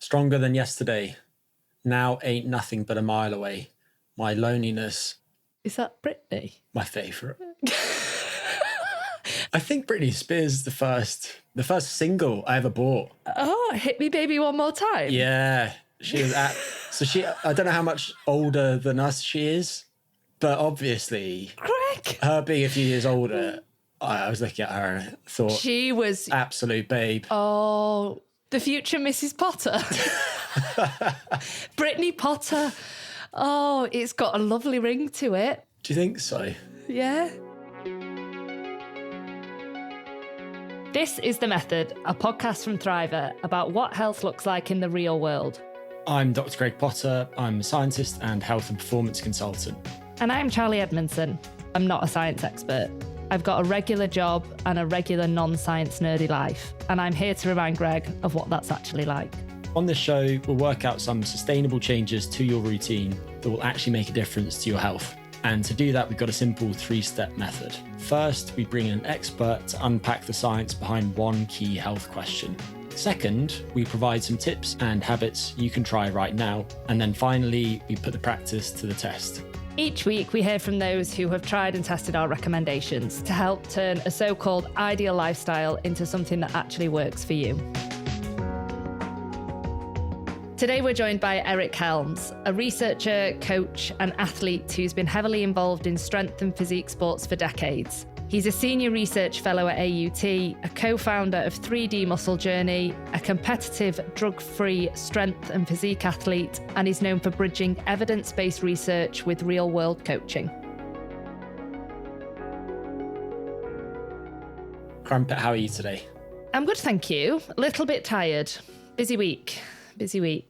Stronger than yesterday. Now ain't nothing but a mile away. My loneliness. Is that Britney? My favourite. I think Britney Spears is the first single I ever bought. Oh, Hit Me Baby One More Time. Yeah. She was I don't know how much older than us she is, but obviously Greg. her being a few years older, I was looking at her and thought she was absolute babe. Oh, the future Mrs. Potter. Brittany Potter. Oh, it's got a lovely ring to it. Do you think so? Yeah. This is The Method, a podcast from Thriver about what health looks like in the real world. I'm Dr. Greg Potter. I'm a scientist and health and performance consultant. And I'm Charlie Edmondson. I'm not a science expert. I've got a regular job and a regular non-science nerdy life. And I'm here to remind Greg of what that's actually like. On this show, we'll work out some sustainable changes to your routine that will actually make a difference to your health. And to do that, we've got a simple 3-step method. First, we bring in an expert to unpack the science behind one key health question. Second, we provide some tips and habits you can try right now. And then finally, we put the practice to the test. Each week, we hear from those who have tried and tested our recommendations to help turn a so-called ideal lifestyle into something that actually works for you. Today, we're joined by Eric Helms, a researcher, coach, and athlete who's been heavily involved in strength and physique sports for decades. He's a senior research fellow at AUT, a co-founder of 3D Muscle Journey, a competitive, drug-free strength and physique athlete, and is known for bridging evidence-based research with real-world coaching. Crumpet, how are you today? I'm good, thank you. A little bit tired. Busy week.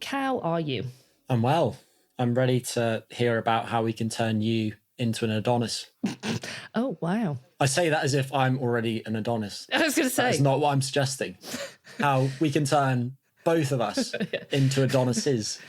How are you? I'm well. I'm ready to hear about how we can turn you into an Adonis. Oh, wow. I say that as if I'm already an Adonis. I was going to say. That's not what I'm suggesting. How we can turn both of us into Adonises.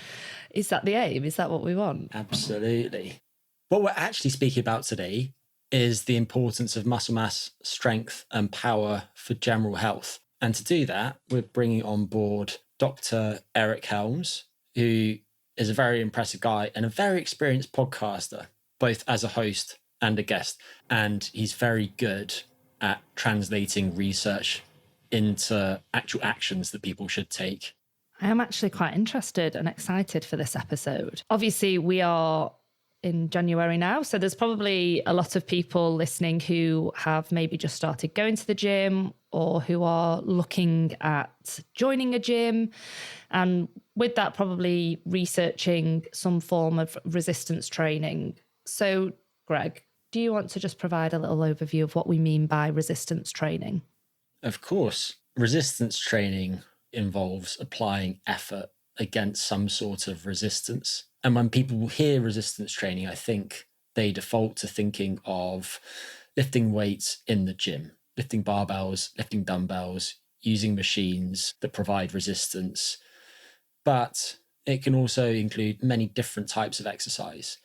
Is that the aim? Is that what we want? Absolutely. What we're actually speaking about today is the importance of muscle mass, strength, and power for general health. And to do that, we're bringing on board Dr. Eric Helms, who is a very impressive guy and a very experienced podcaster, both as a host and a guest. And he's very good at translating research into actual actions that people should take. I am actually quite interested and excited for this episode. Obviously, we are in January now, so there's probably a lot of people listening who have maybe just started going to the gym or who are looking at joining a gym, and with that probably researching some form of resistance training. So, Greg, do you want to just provide a little overview of what we mean by resistance training? Of course. Resistance training involves applying effort against some sort of resistance. And when people hear resistance training, I think they default to thinking of lifting weights in the gym, lifting barbells, lifting dumbbells, using machines that provide resistance. But it can also include many different types of exercise.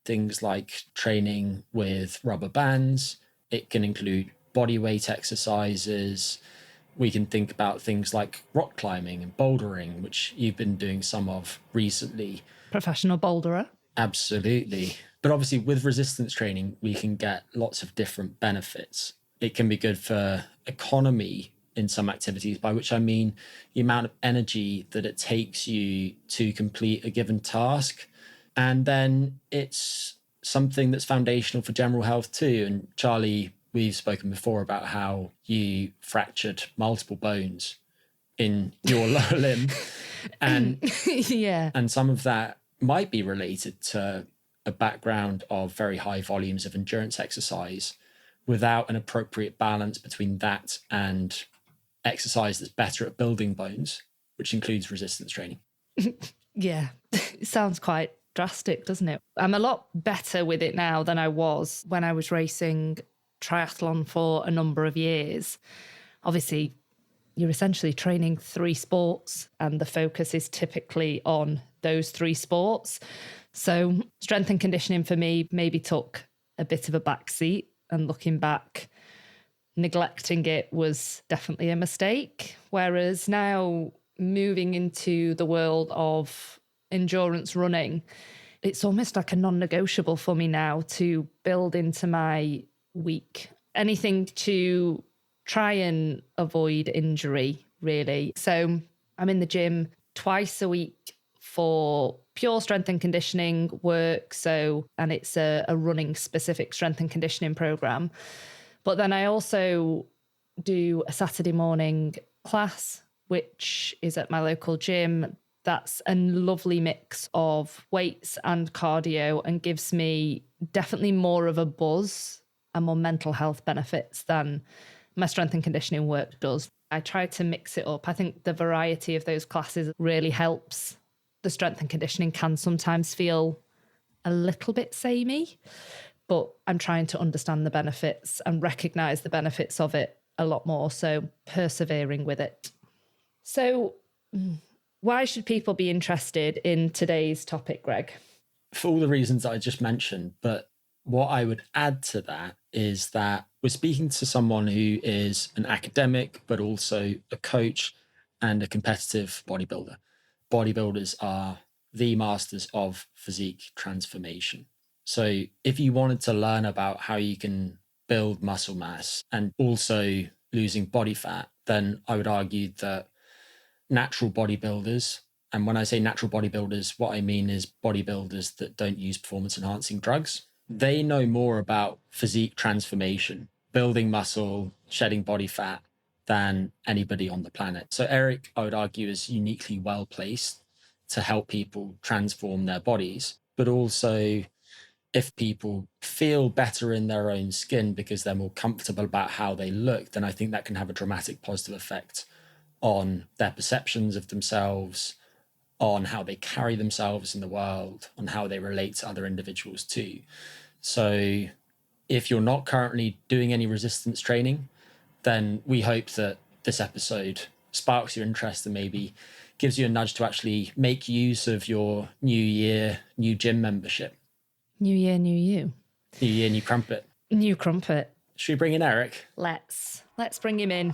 Things like training with rubber bands. It can include body weight exercises. We can think about things like rock climbing and bouldering, which you've been doing some of recently. Professional boulderer. Absolutely. But obviously with resistance training, we can get lots of different benefits. It can be good for economy in some activities, by which I mean the amount of energy that it takes you to complete a given task. And then it's something that's foundational for general health too. And Charlie, we've spoken before about how you fractured multiple bones in your lower limb. And, yeah. And some of that might be related to a background of very high volumes of endurance exercise without an appropriate balance between that and exercise that's better at building bones, which includes resistance training. Yeah, it sounds quite drastic, doesn't it? I'm a lot better with it now than I was when I was racing triathlon for a number of years. Obviously, you're essentially training 3 sports and the focus is typically on those 3 sports. So strength and conditioning for me maybe took a bit of a backseat, and looking back, neglecting it was definitely a mistake. Whereas now moving into the world of endurance running, it's almost like a non-negotiable for me now to build into my week. Anything to try and avoid injury, really. So I'm in the gym twice a week for pure strength and conditioning work. And it's a running specific strength and conditioning program. But then I also do a Saturday morning class, which is at my local gym. That's a lovely mix of weights and cardio and gives me definitely more of a buzz and more mental health benefits than my strength and conditioning work does. I try to mix it up. I think the variety of those classes really helps. The strength and conditioning can sometimes feel a little bit samey, but I'm trying to understand the benefits and recognize the benefits of it a lot more. So persevering with it. So why should people be interested in today's topic, Greg? For all the reasons that I just mentioned, but what I would add to that is that we're speaking to someone who is an academic, but also a coach and a competitive bodybuilder. Bodybuilders are the masters of physique transformation. So if you wanted to learn about how you can build muscle mass and also losing body fat, then I would argue that natural bodybuilders, and when I say natural bodybuilders, what I mean is bodybuilders that don't use performance enhancing drugs. They know more about physique transformation, building muscle, shedding body fat than anybody on the planet. So Eric, I would argue, is uniquely well placed to help people transform their bodies, but also if people feel better in their own skin because they're more comfortable about how they look, then I think that can have a dramatic positive effect on their perceptions of themselves, on how they carry themselves in the world, on how they relate to other individuals too. So if you're not currently doing any resistance training, then we hope that this episode sparks your interest and maybe gives you a nudge to actually make use of your new year, new gym membership. New year, new you. New year, new crumpet. New crumpet. Should we bring in Eric? Let's bring him in.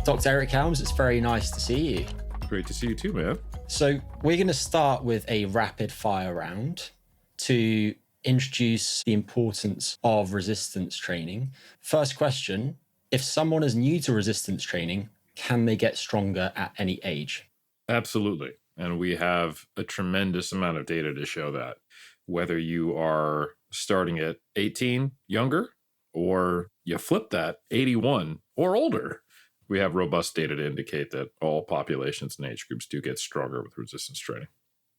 Dr. Eric Helms, it's very nice to see you. Great to see you too, man. So we're going to start with a rapid fire round to introduce the importance of resistance training. First question, if someone is new to resistance training, can they get stronger at any age? Absolutely. And we have a tremendous amount of data to show that. Whether you are starting at 18, younger, or you flip that, 81 or older, we have robust data to indicate that all populations and age groups do get stronger with resistance training.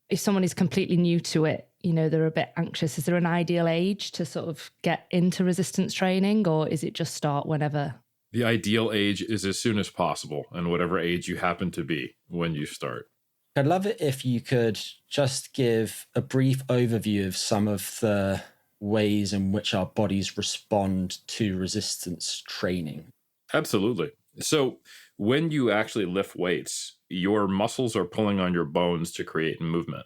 If someone is completely new to it, they're a bit anxious, is there an ideal age to sort of get into resistance training, or is it just start whenever? The ideal age is as soon as possible, and whatever age you happen to be when you start. I'd love it if you could just give a brief overview of some of the ways in which our bodies respond to resistance training. Absolutely. So when you actually lift weights, your muscles are pulling on your bones to create movement.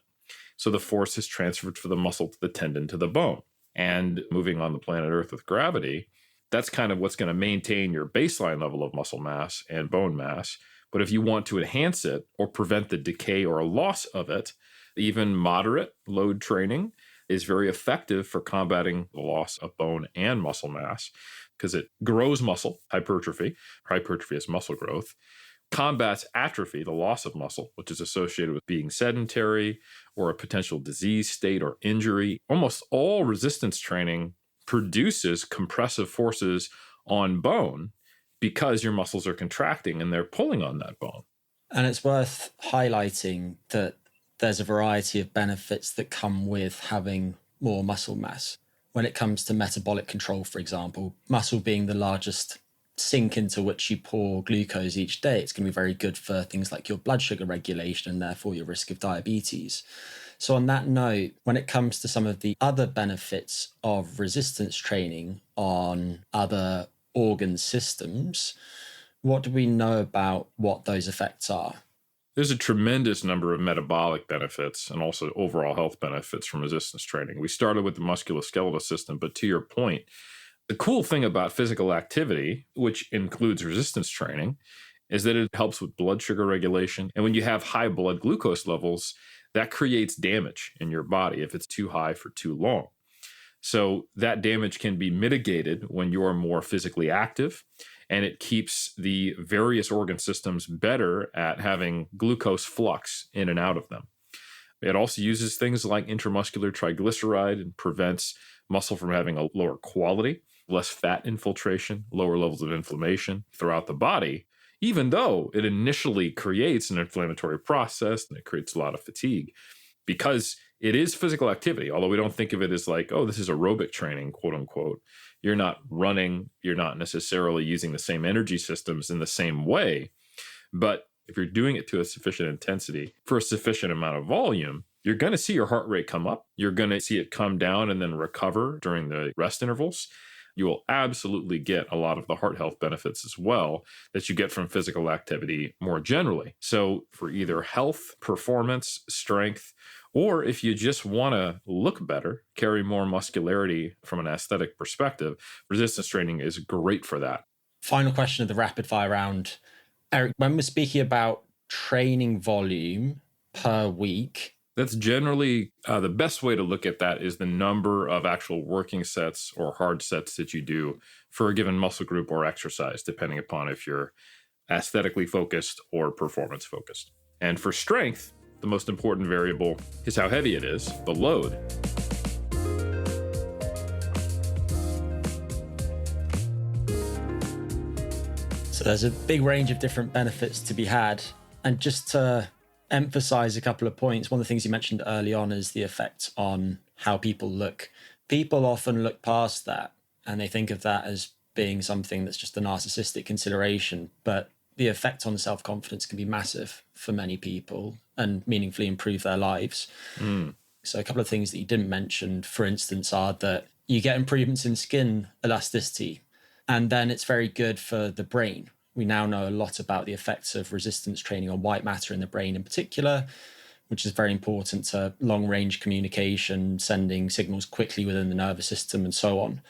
So the force is transferred from the muscle to the tendon to the bone. And moving on the planet Earth with gravity, that's kind of what's going to maintain your baseline level of muscle mass and bone mass. But if you want to enhance it or prevent the decay or loss of it, even moderate load training is very effective for combating the loss of bone and muscle mass because it grows muscle, hypertrophy. Hypertrophy is muscle growth. Combats atrophy, the loss of muscle, which is associated with being sedentary or a potential disease state or injury. Almost all resistance training produces compressive forces on bone because your muscles are contracting and they're pulling on that bone. And it's worth highlighting that there's a variety of benefits that come with having more muscle mass. When it comes to metabolic control, for example, muscle being the largest sink into which you pour glucose each day, it's going to be very good for things like your blood sugar regulation and therefore your risk of diabetes. So on that note, when it comes to some of the other benefits of resistance training on other organ systems, what do we know about what those effects are? There's a tremendous number of metabolic benefits and also overall health benefits from resistance training. We started with the musculoskeletal system, but to your point, The cool thing about physical activity, which includes resistance training, is that it helps with blood sugar regulation. And when you have high blood glucose levels, that creates damage in your body if it's too high for too long. So that damage can be mitigated when you're more physically active, and it keeps the various organ systems better at having glucose flux in and out of them. It also uses things like intramuscular triglyceride and prevents muscle from having a lower quality, less fat infiltration, lower levels of inflammation throughout the body, even though it initially creates an inflammatory process and it creates a lot of fatigue, because it is physical activity. Although we don't think of it as like, oh, this is aerobic training, quote unquote. You're not running, you're not necessarily using the same energy systems in the same way. But if you're doing it to a sufficient intensity for a sufficient amount of volume, you're going to see your heart rate come up. You're going to see it come down and then recover during the rest intervals. You will absolutely get a lot of the heart health benefits as well that you get from physical activity more generally. So for either health, performance, strength, or if you just want to look better, carry more muscularity from an aesthetic perspective, resistance training is great for that. Final question of the rapid fire round. Eric, when we're speaking about training volume per week, that's generally the best way to look at that is the number of actual working sets or hard sets that you do for a given muscle group or exercise, depending upon if you're aesthetically focused or performance focused. And for strength, the most important variable is how heavy it is, the load. So there's a big range of different benefits to be had. And just to emphasize a couple of points, one of the things you mentioned early on is the effect on how people look. People often look past that and they think of that as being something that's just a narcissistic consideration, but the effect on self-confidence can be massive for many people and meaningfully improve their lives. So a couple of things that you didn't mention, for instance, are that you get improvements in skin elasticity, and then it's very good for the brain. We now know a lot about the effects of resistance training on white matter in the brain in particular, which is very important to long-range communication, sending signals quickly within the nervous system and so on.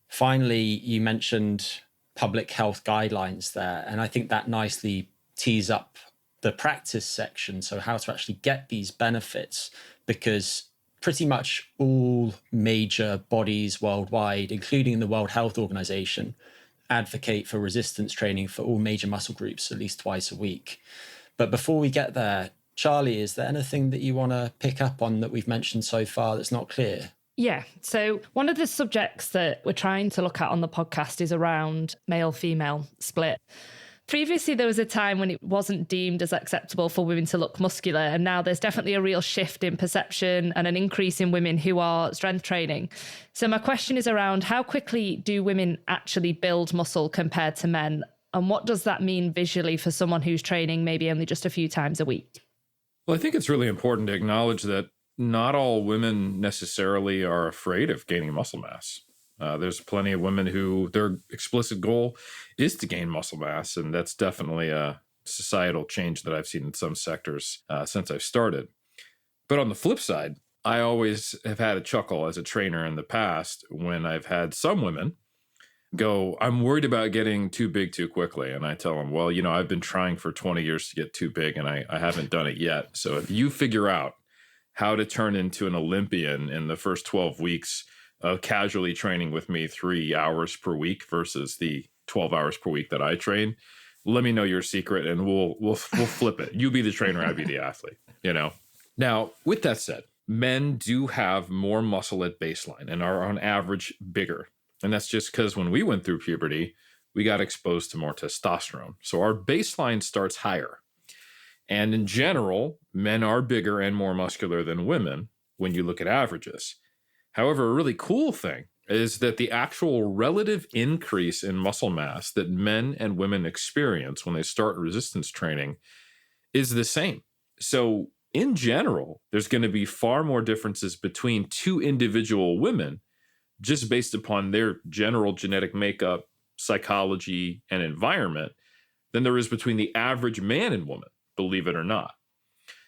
Finally, you mentioned public health guidelines there, and I think that nicely tees up the practice section, so how to actually get these benefits, because pretty much all major bodies worldwide, including the World Health Organization, advocate for resistance training for all major muscle groups at least twice a week. But before we get there, Charlie, is there anything that you want to pick up on that we've mentioned so far that's not clear? Yeah. So one of the subjects that we're trying to look at on the podcast is around male-female split. Previously, there was a time when it wasn't deemed as acceptable for women to look muscular. And now there's definitely a real shift in perception and an increase in women who are strength training. So my question is around how quickly do women actually build muscle compared to men? And what does that mean visually for someone who's training maybe only just a few times a week? Well, I think it's really important to acknowledge that not all women necessarily are afraid of gaining muscle mass. There's plenty of women who their explicit goal is to gain muscle mass, and that's definitely a societal change that I've seen in some sectors since I've started. But on the flip side, I always have had a chuckle as a trainer in the past when I've had some women go, I'm worried about getting too big too quickly. And I tell them, well, I've been trying for 20 years to get too big and I haven't done it yet. So if you figure out how to turn into an Olympian in the first 12 weeks of casually training with me 3 hours per week versus the 12 hours per week that I train, let me know your secret and we'll flip it. You be the trainer, I be the athlete, Now, with that said, men do have more muscle at baseline and are on average bigger. And that's just because when we went through puberty, we got exposed to more testosterone. So our baseline starts higher. And in general, men are bigger and more muscular than women when you look at averages. However, a really cool thing is that the actual relative increase in muscle mass that men and women experience when they start resistance training is the same. So in general, there's going to be far more differences between two individual women just based upon their general genetic makeup, psychology, and environment than there is between the average man and woman, believe it or not.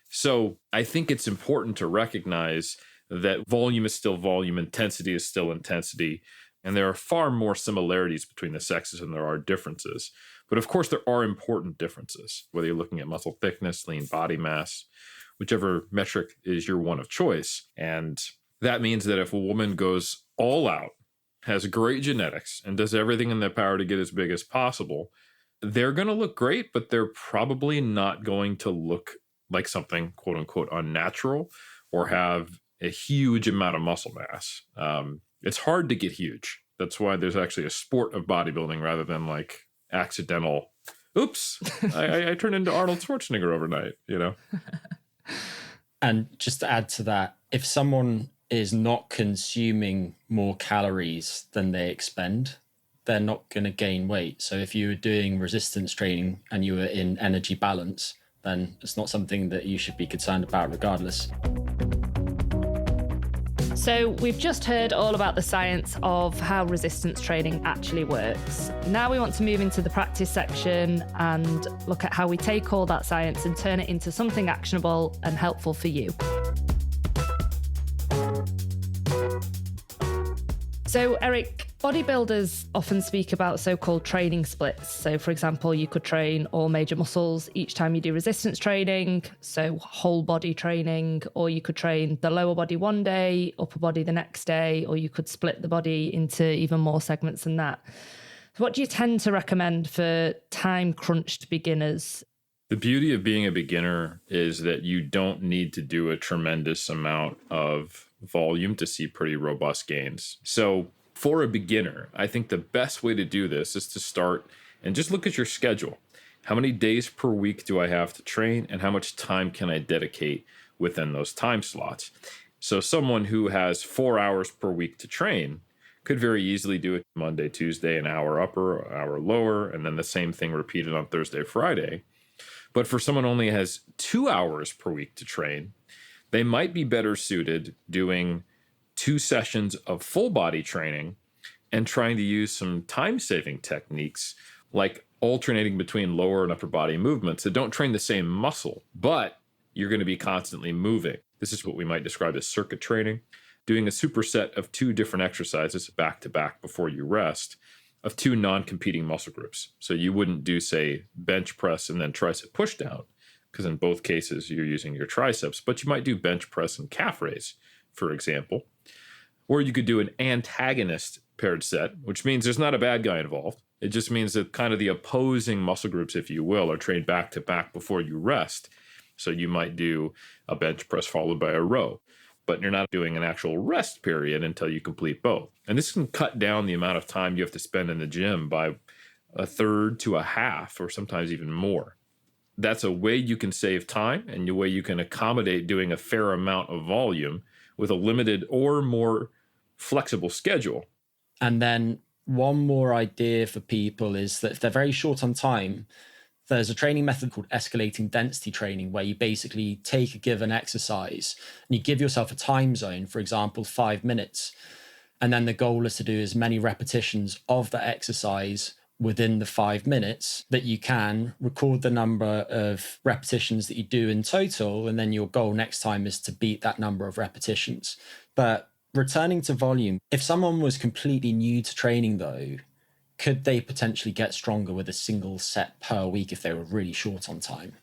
So I think it's important to recognize that volume is still volume, intensity is still intensity, And there are far more similarities between the sexes than there are differences. But of course, there are important differences, whether you're looking at muscle thickness, lean body mass, whichever metric is your one of choice. And that means that if a woman goes all out, has great genetics, and does everything in their power to get as big as possible, they're going to look great, but they're probably not going to look like something quote unquote unnatural or have a huge amount of muscle mass. It's hard to get huge. That's why there's actually a sport of bodybuilding rather than like accidental, oops, I turned into Arnold Schwarzenegger overnight, you know? And just to add to that, if someone is not consuming more calories than they expend, they're not going to gain weight. So if you were doing resistance training and you were in energy balance, then it's not something that you should be concerned about regardless. So we've just heard all about the science of how resistance training actually works. Now we want to move into the practice section and look at how we take all that science and turn it into something actionable and helpful for you. So Eric, bodybuilders often speak about so-called training splits. So for example, you could train all major muscles each time you do resistance training, so whole body training, or you could train the lower body one day, upper body the next day, or you could split the body into even more segments than that. So what do you tend to recommend for time-crunched beginners? The beauty of being a beginner is that you don't need to do a tremendous amount of volume to see pretty robust gains. So for a beginner, I think the best way to do this is to start and just look at your schedule. How many days per week do I have to train, and how much time can I dedicate within those time slots? So someone who has 4 hours per week to train could very easily do it Monday, Tuesday, an hour upper, an hour lower, and then the same thing repeated on Thursday, Friday. But for someone who only has 2 hours per week to train, they might be better suited doing 2 sessions of full body training and trying to use some time-saving techniques like alternating between lower and upper body movements that don't train the same muscle, but you're going to be constantly moving. This is what we might describe as circuit training, doing a superset of 2 different exercises back to back before you rest of 2 non-competing muscle groups. So you wouldn't do, say, bench press and then tricep push down, because in both cases you're using your triceps, but you might do bench press and calf raise, for example. Or you could do an antagonist paired set, which means there's not a bad guy involved. It just means that kind of the opposing muscle groups, if you will, are trained back to back before you rest. So you might do a bench press followed by a row, but you're not doing an actual rest period until you complete both. And this can cut down the amount of time you have to spend in the gym by a third to a half, or sometimes even more. That's a way you can save time and a way you can accommodate doing a fair amount of volume with a limited or more flexible schedule. And then one more idea for people is that if they're very short on time, there's a training method called escalating density training, where you basically take a given exercise and you give yourself a time zone, for example, 5 minutes. And then the goal is to do as many repetitions of that exercise within the 5 minutes that you can, record the number of repetitions that you do in total, and then your goal next time is to beat that number of repetitions. But returning to volume, if someone was completely new to training though, could they potentially get stronger with a single set per week if they were really short on time?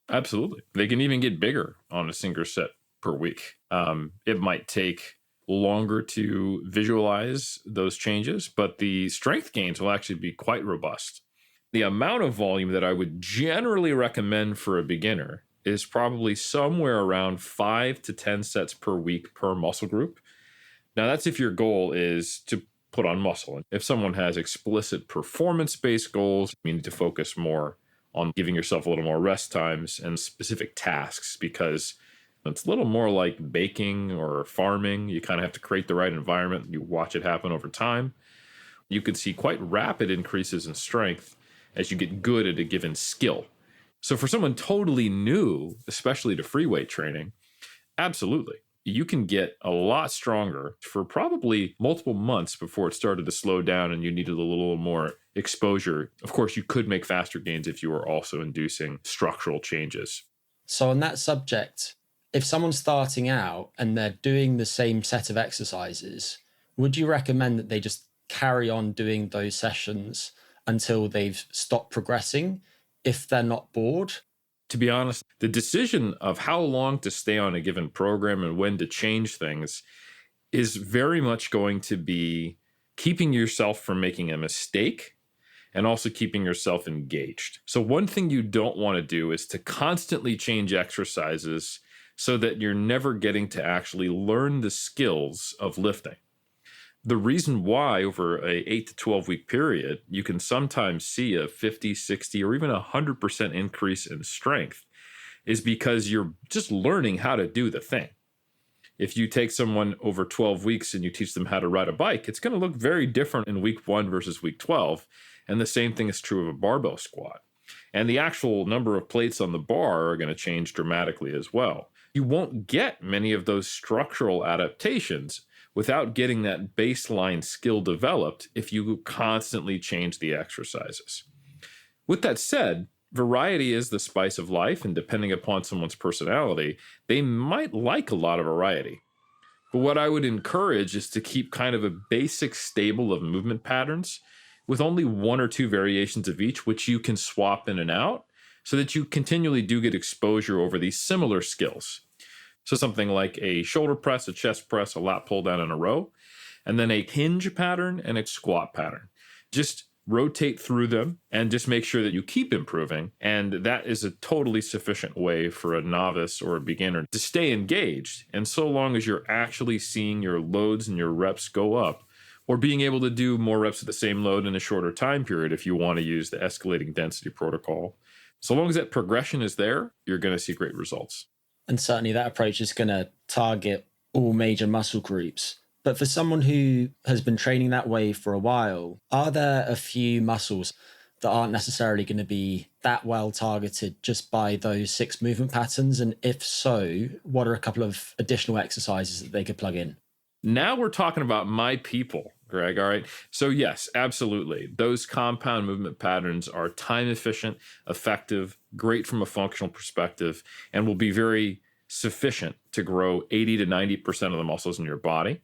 Absolutely. They can even get bigger on a single set per week. It might take longer to visualize those changes, but the strength gains will actually be quite robust. The amount of volume that I would generally recommend for a beginner is probably somewhere around 5 to 10 sets per week per muscle group. Now, that's if your goal is to put on muscle. If someone has explicit performance-based goals, you need to focus more on giving yourself a little more rest times and specific tasks, because it's a little more like baking or farming. You kind of have to create the right environment. You watch it happen over time. You can see quite rapid increases in strength as you get good at a given skill. So for someone totally new, especially to free weight training, absolutely. You can get a lot stronger for probably multiple months before it started to slow down and you needed a little more exposure. Of course, you could make faster gains if you were also inducing structural changes. So on that subject, if someone's starting out and they're doing the same set of exercises, would you recommend that they just carry on doing those sessions until they've stopped progressing if they're not bored? To be honest, the decision of how long to stay on a given program and when to change things is very much going to be keeping yourself from making a mistake and also keeping yourself engaged. So one thing you don't want to do is to constantly change exercises so that you're never getting to actually learn the skills of lifting. The reason why over a 8 to 12 week period, you can sometimes see a 50, 60, or even 100% increase in strength is because you're just learning how to do the thing. If you take someone over 12 weeks and you teach them how to ride a bike, it's going to look very different in week 1 versus week 12. And the same thing is true of a barbell squat. And the actual number of plates on the bar are going to change dramatically as well. You won't get many of those structural adaptations without getting that baseline skill developed if you constantly change the exercises. With that said, variety is the spice of life, and depending upon someone's personality, they might like a lot of variety. But what I would encourage is to keep kind of a basic stable of movement patterns with only 1 or 2 variations of each, which you can swap in and out so that you continually do get exposure over these similar skills. So something like a shoulder press, a chest press, a lat pull down in a row, and then a hinge pattern and a squat pattern. Just rotate through them and just make sure that you keep improving. And that is a totally sufficient way for a novice or a beginner to stay engaged. And so long as you're actually seeing your loads and your reps go up, or being able to do more reps at the same load in a shorter time period if you want to use the escalating density protocol. So long as that progression is there, you're going to see great results. And certainly that approach is going to target all major muscle groups. But for someone who has been training that way for a while, are there a few muscles that aren't necessarily going to be that well targeted just by those 6 movement patterns? And if so, what are a couple of additional exercises that they could plug in? Now we're talking about my people, Greg. All right. So yes, absolutely. Those compound movement patterns are time efficient, effective, great from a functional perspective, and will be very sufficient to grow 80 to 90% of the muscles in your body.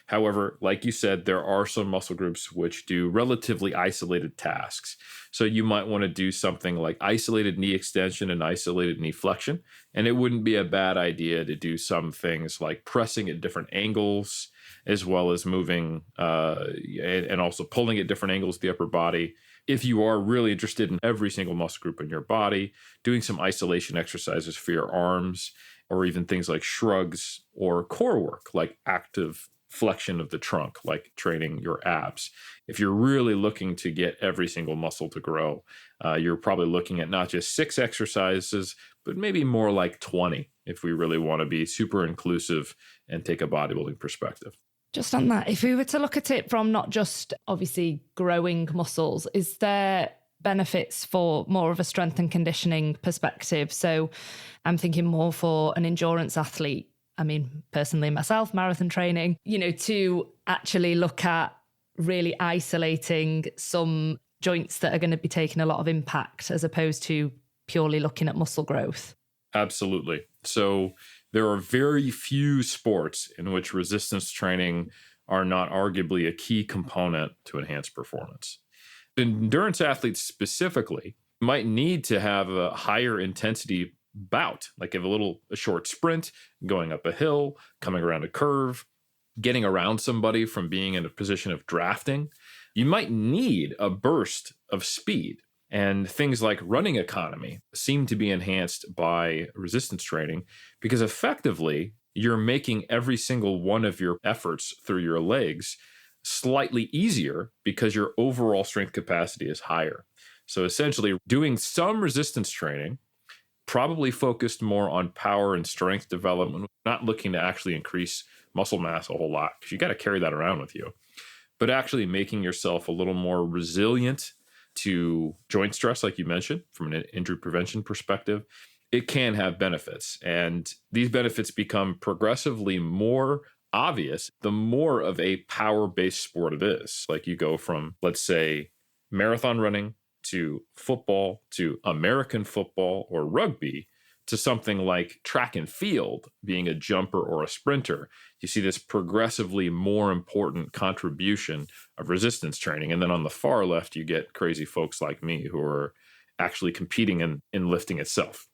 However, like you said, there are some muscle groups which do relatively isolated tasks. So you might want to do something like isolated knee extension and isolated knee flexion. And it wouldn't be a bad idea to do some things like pressing at different angles, as well as moving and also pulling at different angles of the upper body. If you are really interested in every single muscle group in your body, doing some isolation exercises for your arms, or even things like shrugs or core work, like active flexion of the trunk, like training your abs. If you're really looking to get every single muscle to grow, you're probably looking at not just 6 exercises, but maybe more like 20 if we really want to be super inclusive and take a bodybuilding perspective. Just on that, if we were to look at it from not just obviously growing muscles, is there benefits for more of a strength and conditioning perspective? So I'm thinking more for an endurance athlete. I mean, personally myself, marathon training, to actually look at really isolating some joints that are going to be taking a lot of impact as opposed to purely looking at muscle growth. Absolutely. So there are very few sports in which resistance training are not arguably a key component to enhance performance. Endurance athletes specifically might need to have a higher intensity bout, like a short sprint, going up a hill, coming around a curve, getting around somebody from being in a position of drafting. You might need a burst of speed. And things like running economy seem to be enhanced by resistance training because effectively you're making every single one of your efforts through your legs slightly easier because your overall strength capacity is higher. So essentially doing some resistance training, probably focused more on power and strength development, not looking to actually increase muscle mass a whole lot because you got to carry that around with you, but actually making yourself a little more resilient to joint stress, like you mentioned, from an injury prevention perspective. It can have benefits. And these benefits become progressively more obvious the more of a power-based sport it is. Like you go from, let's say, marathon running to football to American football or rugby to something like track and field, being a jumper or a sprinter, you see this progressively more important contribution of resistance training. And then on the far left, you get crazy folks like me who are actually competing in lifting itself.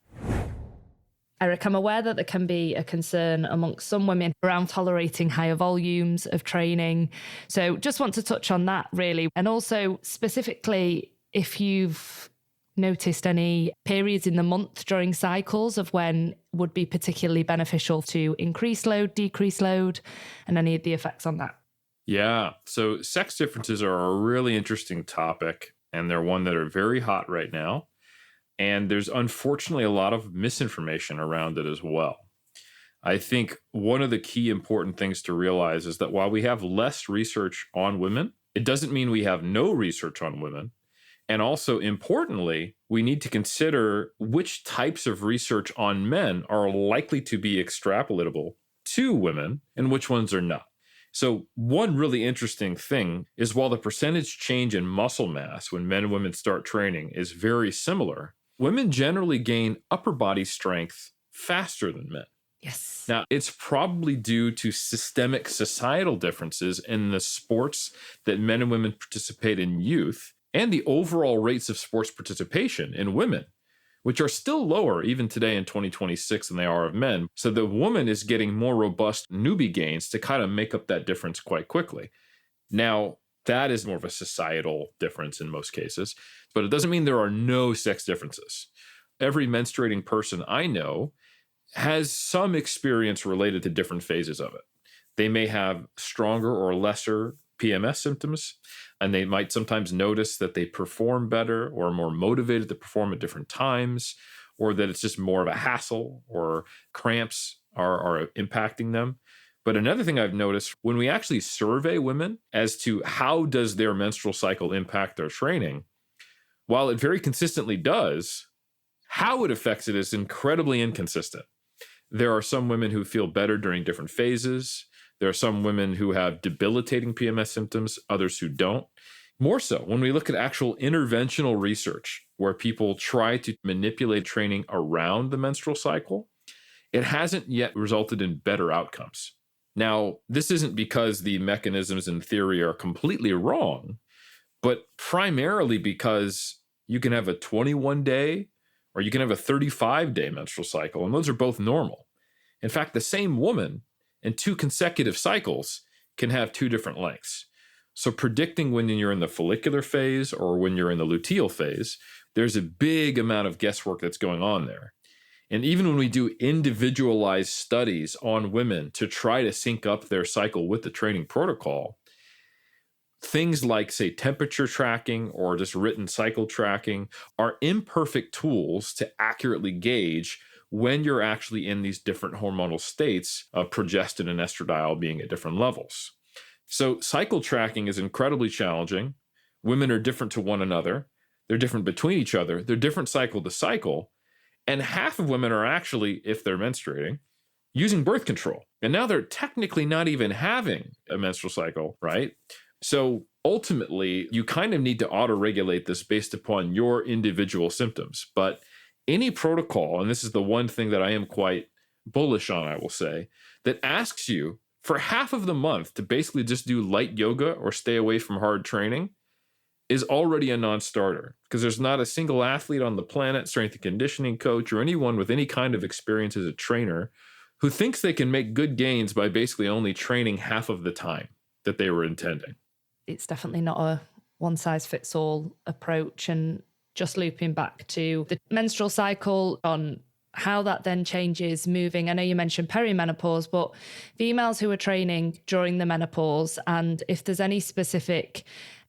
Eric, I'm aware that there can be a concern amongst some women around tolerating higher volumes of training. So just want to touch on that really. And also specifically, if you've noticed any periods in the month during cycles of when would be particularly beneficial to increase load, decrease load, and any of the effects on that. Yeah. So sex differences are a really interesting topic, and they're one that are very hot right now. And there's unfortunately a lot of misinformation around it as well. I think one of the key important things to realize is that while we have less research on women, it doesn't mean we have no research on women. And also, importantly, we need to consider which types of research on men are likely to be extrapolatable to women and which ones are not. So one really interesting thing is while the percentage change in muscle mass when men and women start training is very similar, women generally gain upper body strength faster than men. Yes. Now, it's probably due to systemic societal differences in the sports that men and women participate in youth, and the overall rates of sports participation in women, which are still lower even today in 2026 than they are of men. So the woman is getting more robust newbie gains to kind of make up that difference quite quickly. Now, that is more of a societal difference in most cases, but it doesn't mean there are no sex differences. Every menstruating person I know has some experience related to different phases of it. They may have stronger or lesser PMS symptoms, and they might sometimes notice that they perform better or are more motivated to perform at different times, or that it's just more of a hassle or cramps are impacting them. But another thing I've noticed when we actually survey women as to how does their menstrual cycle impact their training, while it very consistently does, how it affects it is incredibly inconsistent. There are some women who feel better during different phases. There are some women who have debilitating PMS symptoms, others who don't. More so, when we look at actual interventional research where people try to manipulate training around the menstrual cycle, it hasn't yet resulted in better outcomes. Now, this isn't because the mechanisms in theory are completely wrong, but primarily because you can have a 21-day or you can have a 35-day menstrual cycle, and those are both normal. In fact, the same woman in 2 consecutive cycles can have 2 different lengths. So predicting when you're in the follicular phase or when you're in the luteal phase, there's a big amount of guesswork that's going on there. And even when we do individualized studies on women to try to sync up their cycle with the training protocol, things like, say, temperature tracking or just written cycle tracking are imperfect tools to accurately gauge when you're actually in these different hormonal states of progestin and estradiol being at different levels. So cycle tracking is incredibly challenging. Women are different to one another. They're different between each other. They're different cycle to cycle. And half of women are actually, if they're menstruating, using birth control. And now they're technically not even having a menstrual cycle, right? So ultimately, you kind of need to auto-regulate this based upon your individual symptoms. But any protocol, and this is the one thing that I am quite bullish on, I will say, that asks you for half of the month to basically just do light yoga or stay away from hard training is already a non-starter, because there's not a single athlete on the planet, strength and conditioning coach, or anyone with any kind of experience as a trainer who thinks they can make good gains by basically only training half of the time that they were intending. It's definitely not a one-size-fits-all approach. And just looping back to the menstrual cycle on how that then changes moving. I know you mentioned perimenopause, but females who are training during the menopause, and if there's any specific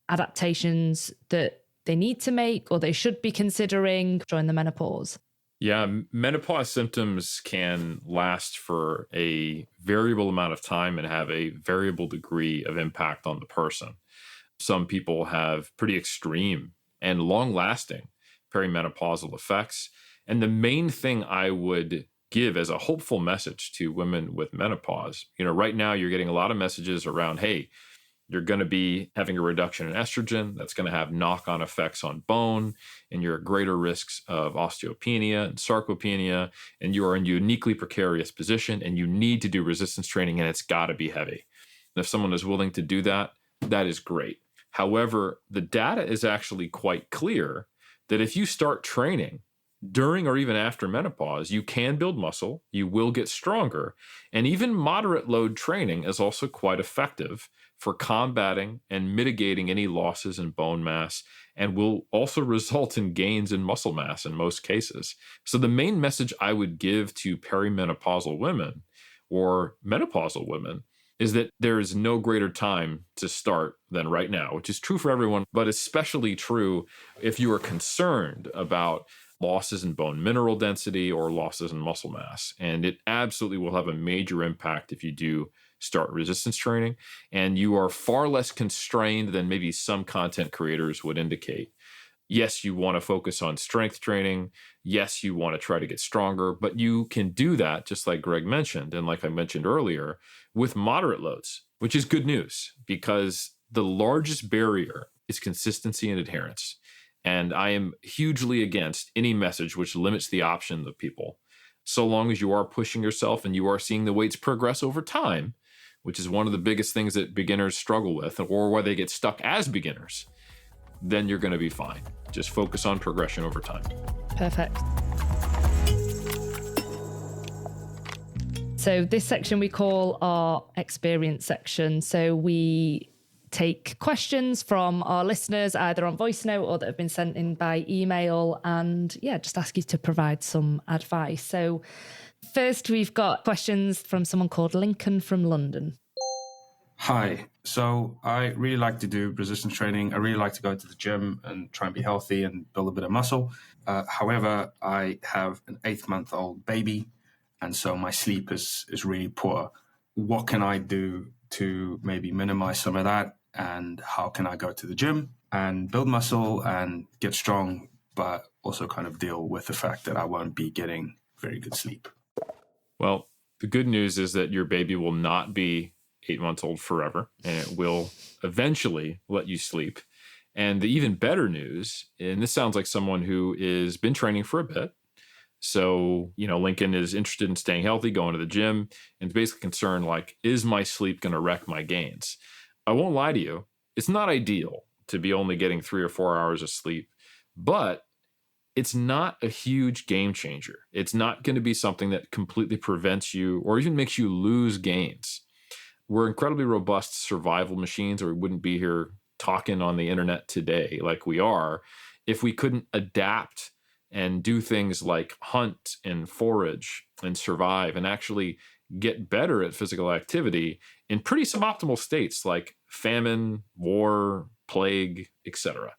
adaptations that they need to make or they should be considering during the menopause? Yeah, menopause symptoms can last for a variable amount of time and have a variable degree of impact on the person. Some people have pretty extreme and long-lasting perimenopausal effects. And the main thing I would give as a hopeful message to women with menopause, right now you're getting a lot of messages around, hey, You're going to be having a reduction in estrogen. That's going to have knock-on effects on bone, and you're at greater risks of osteopenia and sarcopenia, and you are in a uniquely precarious position, and you need to do resistance training, and it's got to be heavy. And if someone is willing to do that, that is great. However, the data is actually quite clear that if you start training during or even after menopause, you can build muscle, you will get stronger, and even moderate load training is also quite effective for combating and mitigating any losses in bone mass, and will also result in gains in muscle mass in most cases. So the main message I would give to perimenopausal women or menopausal women is that there is no greater time to start than right now, which is true for everyone, but especially true if you are concerned about losses in bone mineral density or losses in muscle mass. And it absolutely will have a major impact if you do start resistance training, and you are far less constrained than maybe some content creators would indicate. Yes, you want to focus on strength training. Yes, you want to try to get stronger, but you can do that, just like Greg mentioned, and like I mentioned earlier, with moderate loads, which is good news because the largest barrier is consistency and adherence. And I am hugely against any message which limits the options of people. So long as you are pushing yourself and you are seeing the weights progress over time, which is one of the biggest things that beginners struggle with, or why they get stuck as beginners, then you're going to be fine. Just focus on progression over time. Perfect. So this section we call our experience section. So we take questions from our listeners, either on voice note or that have been sent in by email, and just ask you to provide some advice. So first, we've got questions from someone called Lincoln from London. Hi. So I really like to do resistance training. I really like to go to the gym and try and be healthy and build a bit of muscle. However, I have an 8-month-old baby, and so my sleep is really poor. What can I do to maybe minimize some of that? And how can I go to the gym and build muscle and get strong, but also kind of deal with the fact that I won't be getting very good sleep? Well, the good news is that your baby will not be 8 months old forever, and it will eventually let you sleep. And the even better news, and this sounds like someone who has been training for a bit. So, Lincoln is interested in staying healthy, going to the gym, and is basically concerned, like, is my sleep going to wreck my gains? I won't lie to you. It's not ideal to be only getting 3 or 4 hours of sleep, but it's not a huge game changer. It's not going to be something that completely prevents you or even makes you lose gains. We're incredibly robust survival machines, or we wouldn't be here talking on the internet today like we are if we couldn't adapt and do things like hunt and forage and survive and actually get better at physical activity in pretty suboptimal states like famine, war, plague, etc.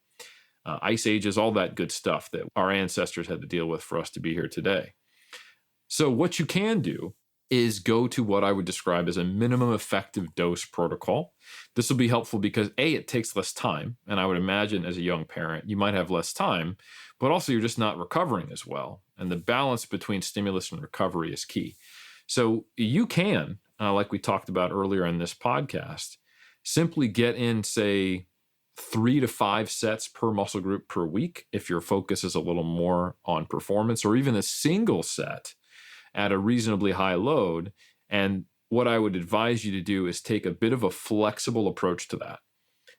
Ice ages, all that good stuff that our ancestors had to deal with for us to be here today. So what you can do is go to what I would describe as a minimum effective dose protocol. This will be helpful because A, it takes less time. And I would imagine as a young parent, you might have less time, but also you're just not recovering as well. And the balance between stimulus and recovery is key. So you can, like we talked about earlier in this podcast, simply get in, say, 3 to 5 sets per muscle group per week if your focus is a little more on performance, or even a single set at a reasonably high load. And what I would advise you to do is take a bit of a flexible approach to that.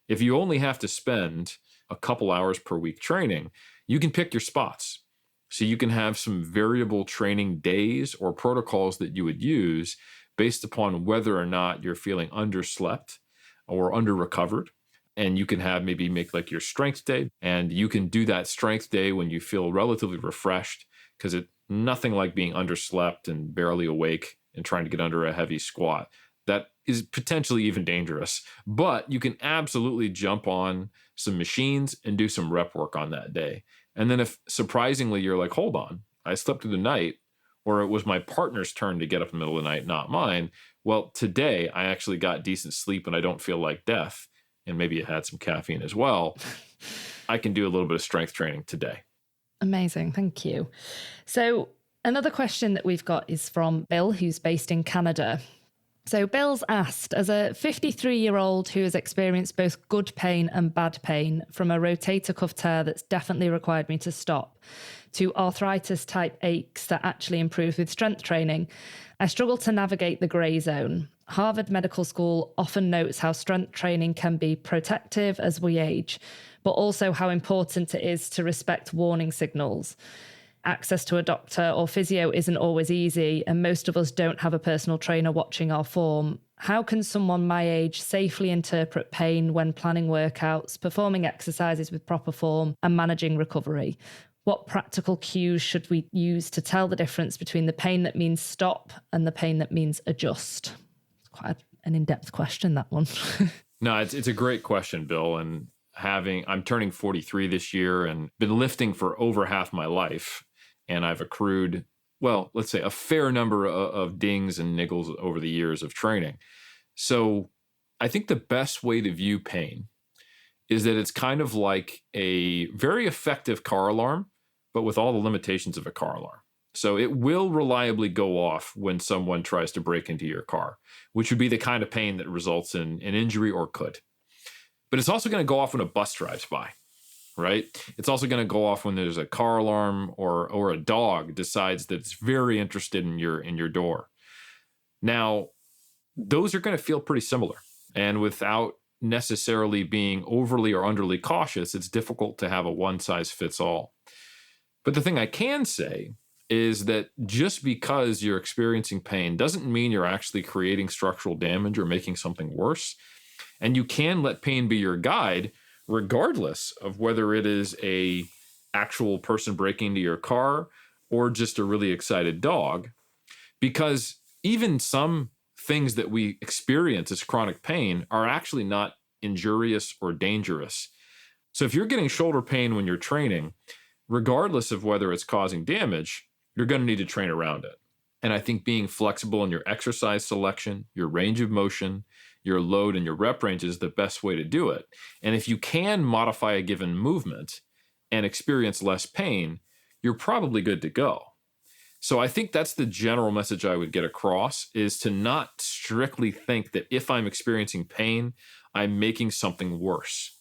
If you only have to spend a couple hours per week training, you can pick your spots. So you can have some variable training days or protocols that you would use based upon whether or not you're feeling underslept or under-recovered. And you can make like your strength day, and you can do that strength day when you feel relatively refreshed, because it's nothing like being underslept and barely awake and trying to get under a heavy squat. That is potentially even dangerous, but you can absolutely jump on some machines and do some rep work on that day. And then if surprisingly you're like, hold on, I slept through the night, or it was my partner's turn to get up in the middle of the night, not mine. Well, today I actually got decent sleep and I don't feel like death. And maybe it had some caffeine as well. I can do a little bit of strength training today. Amazing. Thank you. So another question that we've got is from Bill, who's based in Canada. So Bill's asked, as a 53-year-old who has experienced both good pain and bad pain from a rotator cuff tear that's definitely required me to stop, to arthritis-type aches that actually improve with strength training, I struggle to navigate the grey zone. Harvard Medical School often notes how strength training can be protective as we age, but also how important it is to respect warning signals. Access to a doctor or physio isn't always easy, and most of us don't have a personal trainer watching our form. How can someone my age safely interpret pain when planning workouts, performing exercises with proper form, and managing recovery? What practical cues should we use to tell the difference between the pain that means stop and the pain that means adjust? It's quite an in-depth question, that one. No, it's a great question, Bill. And I'm turning 43 this year and been lifting for over half my life. And I've accrued, well, let's say a fair number of dings and niggles over the years of training. So I think the best way to view pain is that it's kind of like a very effective car alarm, but with all the limitations of a car alarm. So it will reliably go off when someone tries to break into your car, which would be the kind of pain that results in an injury or could. But it's also going to go off when a bus drives by. Right? It's also going to go off when there's a car alarm or a dog decides that it's very interested in your door. Now, those are going to feel pretty similar. And without necessarily being overly or underly cautious, it's difficult to have a one-size-fits-all. But the thing I can say is that just because you're experiencing pain doesn't mean you're actually creating structural damage or making something worse. And you can let pain be your guide, regardless of whether it is a actual person breaking into your car or just a really excited dog. Because even some things that we experience as chronic pain are actually not injurious or dangerous. So if you're getting shoulder pain when you're training, regardless of whether it's causing damage, you're going to need to train around it. And I think being flexible in your exercise selection, your range of motion, your load and your rep range is the best way to do it. And if you can modify a given movement and experience less pain, you're probably good to go. So I think that's the general message I would get across, is to not strictly think that if I'm experiencing pain, I'm making something worse.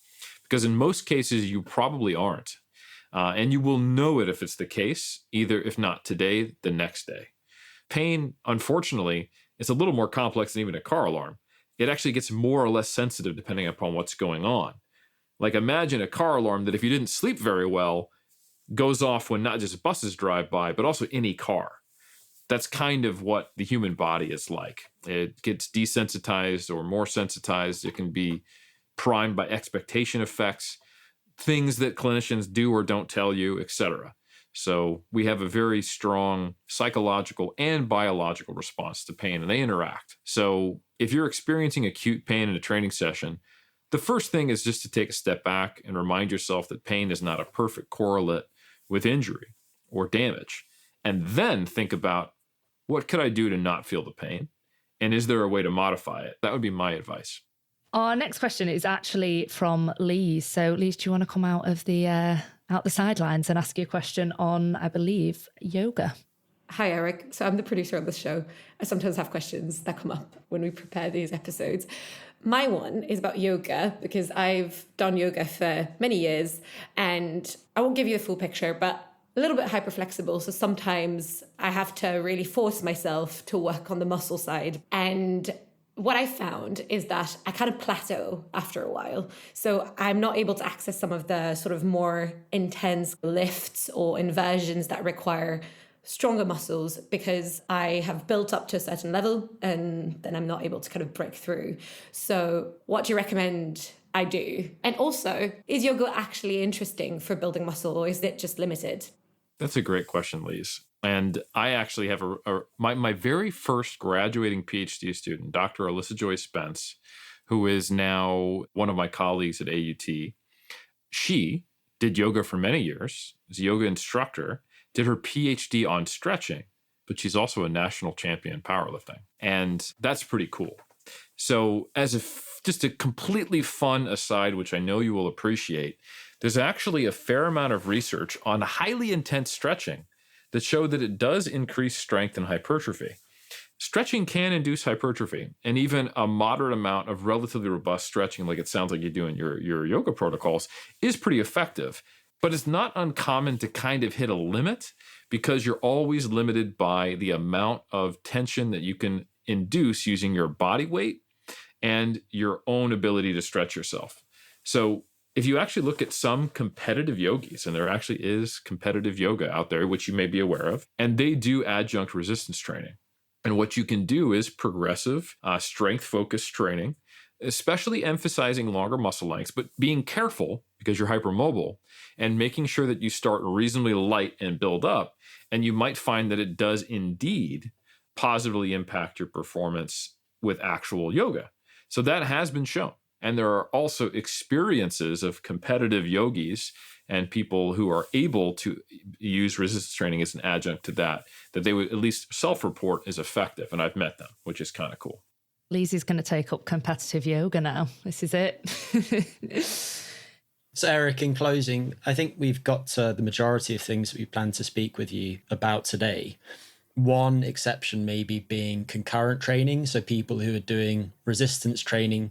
Because in most cases, you probably aren't. And you will know it if it's the case, either if not today, the next day. Pain, unfortunately, is a little more complex than even a car alarm. It actually gets more or less sensitive depending upon what's going on. Like imagine a car alarm that if you didn't sleep very well, goes off when not just buses drive by, but also any car. That's kind of what the human body is like. It gets desensitized or more sensitized. It can be primed by expectation effects, things that clinicians do or don't tell you, etc. So we have a very strong psychological and biological response to pain, and they interact. So if you're experiencing acute pain in a training session, the first thing is just to take a step back and remind yourself that pain is not a perfect correlate with injury or damage. And then think about, what could I do to not feel the pain? And is there a way to modify it? That would be my advice. Our next question is actually from Lise. So Lise, do you want to come out the sidelines and ask you a question on, I believe, yoga? Hi, Eric. So I'm the producer of this show. I sometimes have questions that come up when we prepare these episodes. My one is about yoga, because I've done yoga for many years, and I won't give you the full picture, but a little bit hyperflexible. So sometimes I have to really force myself to work on the muscle side. And what I found is that I kind of plateau after a while. So I'm not able to access some of the sort of more intense lifts or inversions that require stronger muscles, because I have built up to a certain level and then I'm not able to kind of break through. So what do you recommend I do? And also, is yoga actually interesting for building muscle, or is it just limited? That's a great question, Lise. And I actually have my very first graduating PhD student, Dr. Alyssa Joy Spence, who is now one of my colleagues at AUT. She did yoga for many years, was a yoga instructor, did her PhD on stretching, but she's also a national champion in powerlifting. And that's pretty cool. So as just a completely fun aside, which I know you will appreciate, there's actually a fair amount of research on highly intense stretching that show that it does increase strength and hypertrophy. stretching can induce hypertrophy, and even a moderate amount of relatively robust stretching, like it sounds like you do in your yoga protocols, is pretty effective. But it's not uncommon to kind of hit a limit because you're always limited by the amount of tension that you can induce using your body weight and your own ability to stretch yourself. So if you actually look at some competitive yogis, and there actually is competitive yoga out there, which you may be aware of, and they do adjunct resistance training. And what you can do is progressive, strength-focused training, especially emphasizing longer muscle lengths, but being careful because you're hypermobile and making sure that you start reasonably light and build up. And you might find that it does indeed positively impact your performance with actual yoga. So that has been shown. And there are also experiences of competitive yogis and people who are able to use resistance training as an adjunct to that they would at least self-report is effective. And I've met them, which is kind of cool. Lizzie's going to take up competitive yoga now. This is it. So Eric, in closing, I think we've got to the majority of things that we plan to speak with you about today. One exception maybe being concurrent training. So people who are doing resistance training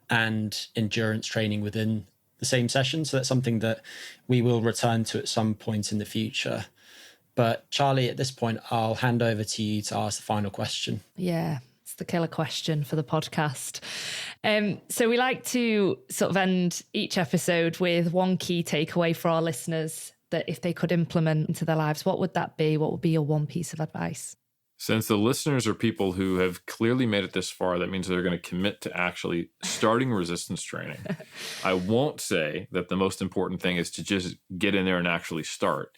and endurance training within the same session. So that's something that we will return to at some point in the future. But Charlie, at this point, I'll hand over to you to ask the final question. Yeah, it's the killer question for the podcast. So we like to sort of end each episode with one key takeaway for our listeners that if they could implement into their lives, what would that be? What would be your one piece of advice? Since the listeners are people who have clearly made it this far, that means they're going to commit to actually starting resistance training. I won't say that the most important thing is to just get in there and actually start.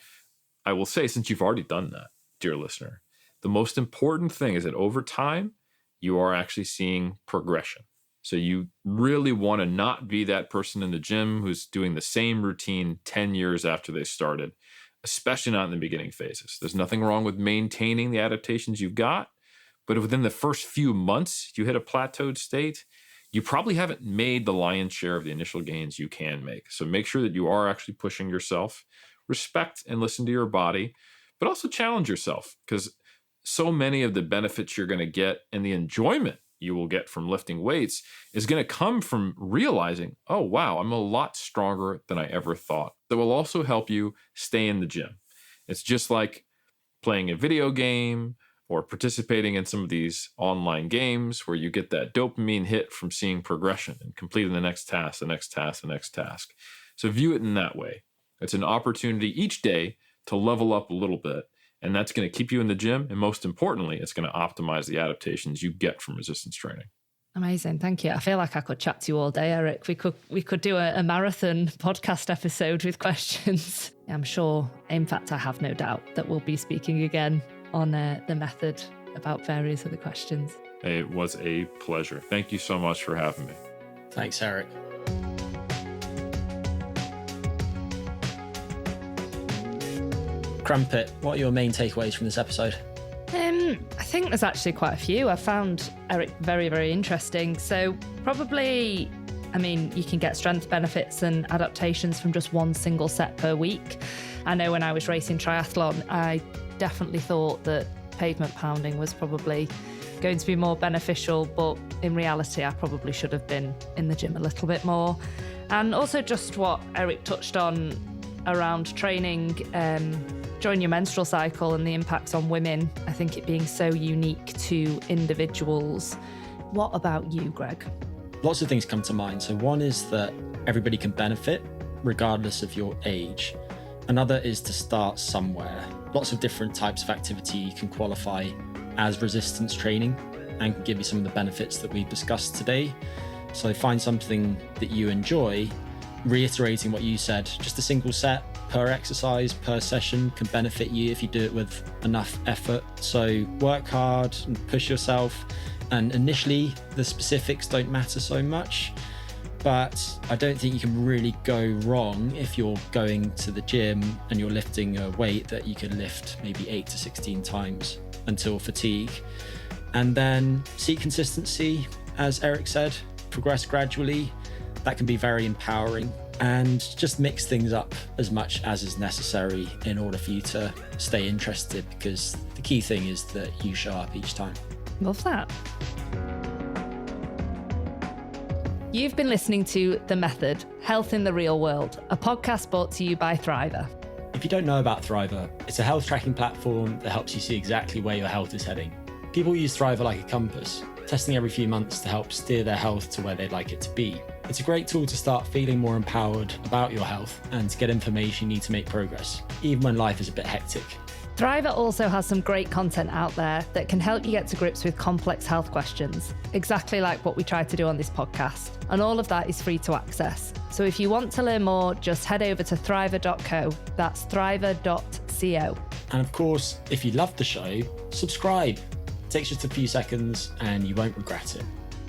I will say, since you've already done that, dear listener, the most important thing is that over time, you are actually seeing progression. So you really want to not be that person in the gym who's doing the same routine 10 years after they started, especially not in the beginning phases. There's nothing wrong with maintaining the adaptations you've got, but if within the first few months you hit a plateaued state, you probably haven't made the lion's share of the initial gains you can make. So make sure that you are actually pushing yourself, respect and listen to your body, but also challenge yourself, because so many of the benefits you're going to get and the enjoyment you will get from lifting weights is going to come from realizing, oh, wow, I'm a lot stronger than I ever thought. That will also help you stay in the gym. It's just like playing a video game or participating in some of these online games where you get that dopamine hit from seeing progression and completing the next task, the next task, the next task. So view it in that way. It's an opportunity each day to level up a little bit. And that's going to keep you in the gym. And most importantly, it's going to optimize the adaptations you get from resistance training. Amazing. Thank you. I feel like I could chat to you all day, Eric. We could do a marathon podcast episode with questions. I'm sure, in fact, I have no doubt that we'll be speaking again on the method about various other questions. It was a pleasure. Thank you so much for having me. Thanks, Eric. Crumpet, what are your main takeaways from this episode? I think there's actually quite a few. I found Eric very, very interesting. So probably, I mean, you can get strength benefits and adaptations from just one single set per week. I know when I was racing triathlon, I definitely thought that pavement pounding was probably going to be more beneficial, but in reality, I probably should have been in the gym a little bit more. And also just what Eric touched on around training during your menstrual cycle and the impacts on women, I think it being so unique to individuals. What about you, Greg? Lots of things come to mind. So one is that everybody can benefit regardless of your age. Another is to start somewhere. Lots of different types of activity can qualify as resistance training and can give you some of the benefits that we've discussed today. So find something that you enjoy. Reiterating what you said, just a single set per exercise, per session can benefit you if you do it with enough effort. So work hard and push yourself. And initially, the specifics don't matter so much. But I don't think you can really go wrong if you're going to the gym and you're lifting a weight that you can lift maybe 8 to 16 times until fatigue. And then seek consistency, as Eric said, progress gradually. That can be very empowering, and just mix things up as much as is necessary in order for you to stay interested, because the key thing is that you show up each time. Love that. You've been listening to The Method, Health in the Real World, a podcast brought to you by Thriver. If you don't know about Thriver, it's a health tracking platform that helps you see exactly where your health is heading. People use Thriver like a compass, testing every few months to help steer their health to where they'd like it to be. It's a great tool to start feeling more empowered about your health and to get information you need to make progress, even when life is a bit hectic. Thriver also has some great content out there that can help you get to grips with complex health questions, exactly like what we try to do on this podcast. And all of that is free to access. So if you want to learn more, just head over to thriver.co. That's thriver.co. And of course, if you love the show, subscribe. It takes just a few seconds and you won't regret it.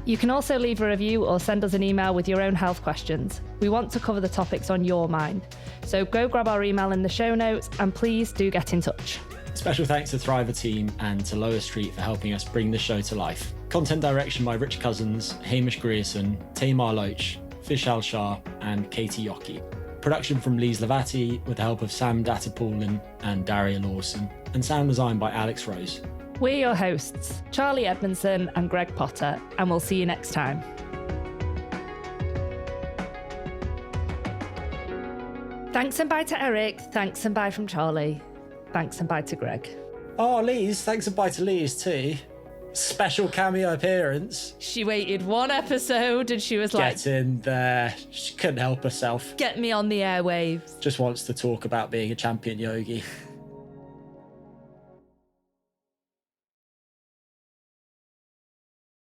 You can also leave a review or send us an email with your own health questions. We want to cover the topics on your mind. So go grab our email in the show notes and please do get in touch. Special thanks to Thriver team and to Lower Street for helping us bring the show to life. Content direction by Rich Cousins, Hamish Grierson, Tamar Loach, Vishal Shah and Katie Yockey. Production from Lise Lavati with the help of Sam Dattapoulin and Daria Lawson. And sound design by Alex Rose. We're your hosts, Charlie Edmondson and Greg Potter, and we'll see you next time. Thanks and bye to Eric. Thanks and bye from Charlie. Thanks and bye to Greg. Oh, Lise, thanks and bye to Lise too. Special cameo appearance. She waited one episode and she was like, Get in there. She couldn't help herself. get me on the airwaves. Just wants to talk about being a champion yogi.